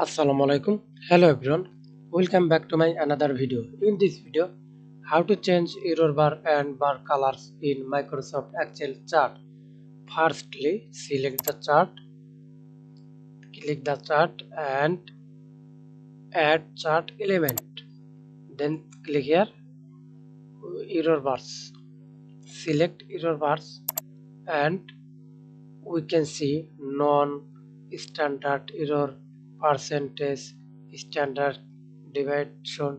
Assalamualaikum. Hello everyone. Welcome back to my another video. In this video, how to change error bar and bar colors in Microsoft Excel chart. Firstly, select the chart, click the chart and add chart element. Then click here error bars. Select error bars and we can see non-standard error, percentage, standard deviation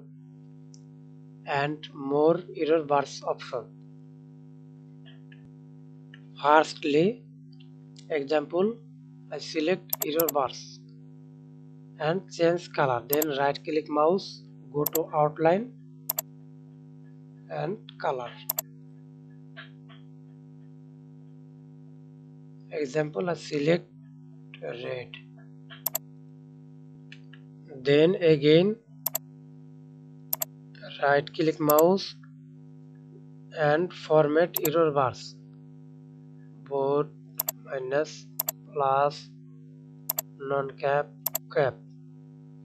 and more error bars option. Firstly, example, I select error bars and change color. Then right click mouse, go to outline and color. Example, I select red. Then again right click mouse and format error bars. Both minus plus non-cap cap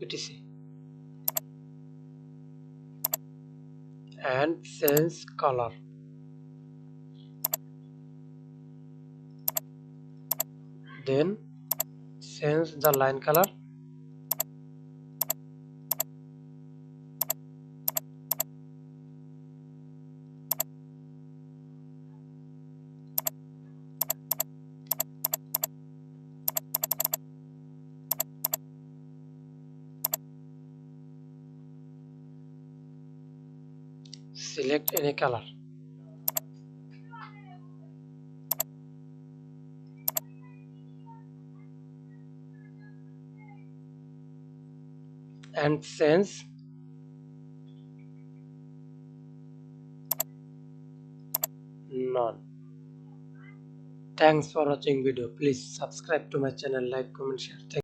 etc and change color. Then change the line color. Select any color and change none. Thanks for watching video. Please subscribe to my channel, like, comment, share. Thank